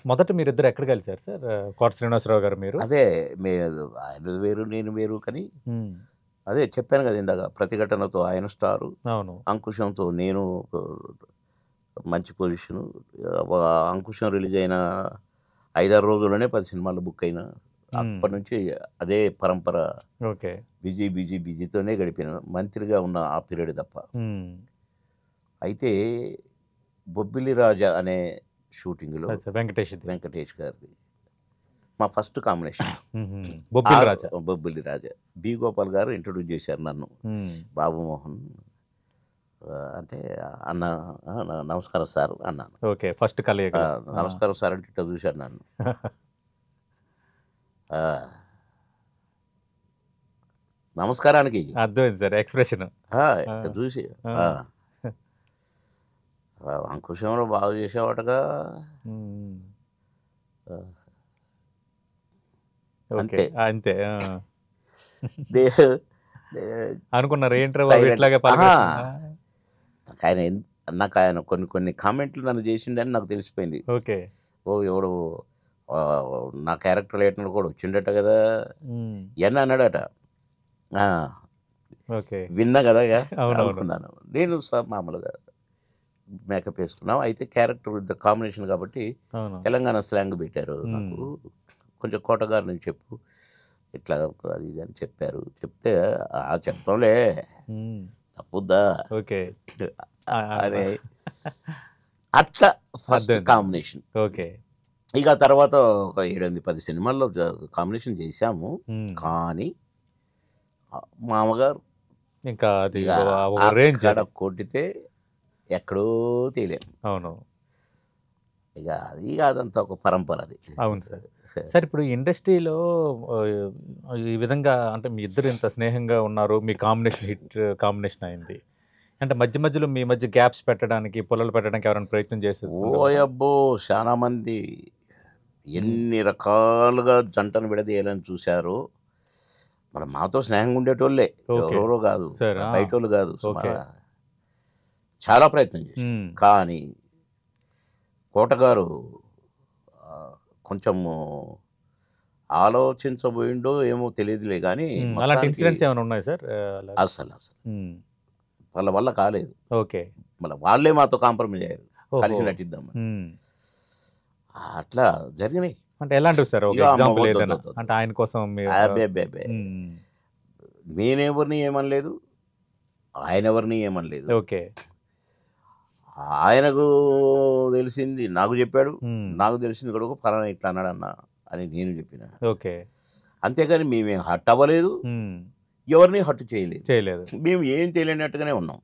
మొదట మీరిద్దరు ఎక్కడ కలిసారు సార్? కోట శ్రీనివాసరావు గారు మీరు? అదే ఆయన వేరు నేను వేరు కానీ అదే చెప్పాను కదా ఇందాక, ప్రతిఘటనతో ఆయన స్టారు, అవును. అంకుశంతో నేను మంచి పొజిషను. అంకుశం రిలీజ్ అయిన 5-6 రోజుల్లోనే 10 సినిమాలు బుక్ అయినా. అప్పటి నుంచి అదే పరంపర. ఓకే. బిజీతోనే గడిపిన, మంత్రిగా ఉన్న ఆ పీరియడ్ తప్ప. అయితే బొబ్బిలి రాజా అనే షూటింగ్లో వెంకటేష్ గారిది మా ఫస్ట్ కాంబినేషన్. బొబ్బిలి రాజా. బి గోపాల్ గారు ఇంట్రొడ్యూస్ చేశారు నన్ను. బాబు మోహన్ అంటే అన్న నమస్కారం సార్ అన్నాను. ఓకే, ఫస్ట్ కలయిక. నమస్కారం సార్ అంటే ఇట్లా చూశాను నన్ను. నమస్కారానికి అర్థమైంది సార్ ఎక్స్ప్రెషన్. ఇట్లా చూసి అంకుశంలో బాగా చేసేవాటగా. అంతే అంతే అనుకున్నారు. ఆయన కొన్ని కామెంట్లు నన్ను చేసిండని నాకు తెలిసిపోయింది. ఓకే. ఎవడు నా క్యారెక్టర్ లేటనర్ కూడా వచ్చిండట కదా ఎన్న అన్నాడట. విన్నా కదా అనుకున్నాను నేను. మామూలుగా మేకప్ వేసుకున్నాం. అయితే క్యారెక్టర్ విత్ కాంబినేషన్ కాబట్టి తెలంగాణ స్లాంగ్ పెట్టారు నాకు. కొంచెం కోటగారు నుంచి చెప్పు ఇట్లా అది ఇది అని చెప్పారు. చెప్తే చెప్తాంలే తప్పుద్దా అరే అట్లా ఫస్ట్ కాంబినేషన్. ఓకే. ఇక తర్వాత ఒక 7-10 సినిమాల్లో కాంబినేషన్ చేశాము. కానీ మామగారు ఇంకా కొట్టితే ఎక్కడో తేలేము. అవును. ఇక అది అదంతా ఒక పరంపర అది. అవును సార్. సార్ ఇప్పుడు ఇండస్ట్రీలో ఈ విధంగా అంటే మీ ఇద్దరు ఇంత స్నేహంగా ఉన్నారు, మీ కాంబినేషన్ హిట్ కాంబినేషన్ అయింది అంటే మధ్య మధ్యలో మీ మధ్య గ్యాప్స్ పెట్టడానికి, పొలాలు పెట్టడానికి ఎవరైనా ప్రయత్నం చేశారు? ఓయబ్బో చాలా మంది ఎన్ని రకాలుగా జంటను విడదీయాలని చూశారు. మరి మాతో స్నేహంగా ఉండేటోళ్ళే, ఎవరెవరో కాదు, బయటోళ్ళు కాదు. చాలా ప్రయత్నం చేశారు. కానీ కోటగారు కొంచెము ఆలోచించబోయిండో ఏమో తెలియదులే కానీ ఇన్సిడెంట్స్ ఏమైనా ఉన్నాయి సార్? అసలు వాళ్ళ వల్ల కాలేదు. ఓకే. మళ్ళీ వాళ్ళే మాతో కాంప్రమైజ్ అయ్యారు, కలిసి నటిద్దామని. అట్లా జరిగినాయి. అంటే ఎలాంటివి సార్? అంటే ఆయన కోసం నేనెవరిని ఏమనలేదు, ఆయన ఎవరిని ఏమనలేదు. ఓకే. ఆయనకు తెలిసింది నాకు చెప్పాడు, నాకు తెలిసింది కూడా పలానా ఇట్లా అన్నాడు అన్న అని నేను చెప్పిన. ఓకే. అంతేగాని మేమేం హట్ అవ్వలేదు, ఎవరిని హట్ చేయలేదు. మేము ఏం తెలియనట్టుగానే ఉన్నాం.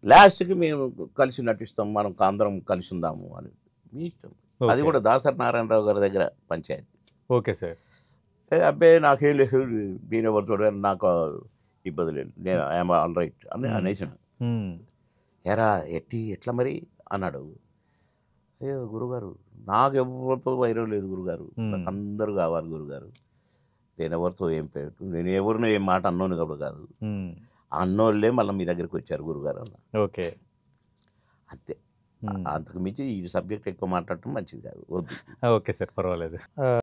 లాస్ట్కి మేము కలిసి నటిస్తాం, మనం అందరం కలిసి ఉందాము అని మీ ఇష్టం. అది కూడా దాసరి నారాయణరావు గారి దగ్గర పంచాయతీ. Okay sir. అబ్బాయి నాకేం లేదు, నేను ఎవరు చూడాలి, నాకు ఇబ్బంది లేదు, నేను ఐఎమ్ ఆల్ రైట్ అని అనేసిన. ఎరా ఎట్లా మరి అన్నాడు. అయ్యో గురుగారు, నాకు ఎవరితో వైరం లేదు గురుగారు, నాకు అందరూ కావాలి గురుగారు, నేను ఎవరితో ఏం పెట్టు, నేను ఎవరినో ఏం మాట అన్నోని కూడా కాదు, అన్నోళ్ళే మళ్ళీ మీ దగ్గరికి వచ్చారు గురుగారు అన్న. ఓకే. అంతే. అంతకు మించి ఈ సబ్జెక్ట్ ఎక్కువ మాట్లాడటం మంచిది కాదు. ఓకే సార్, పర్వాలేదు.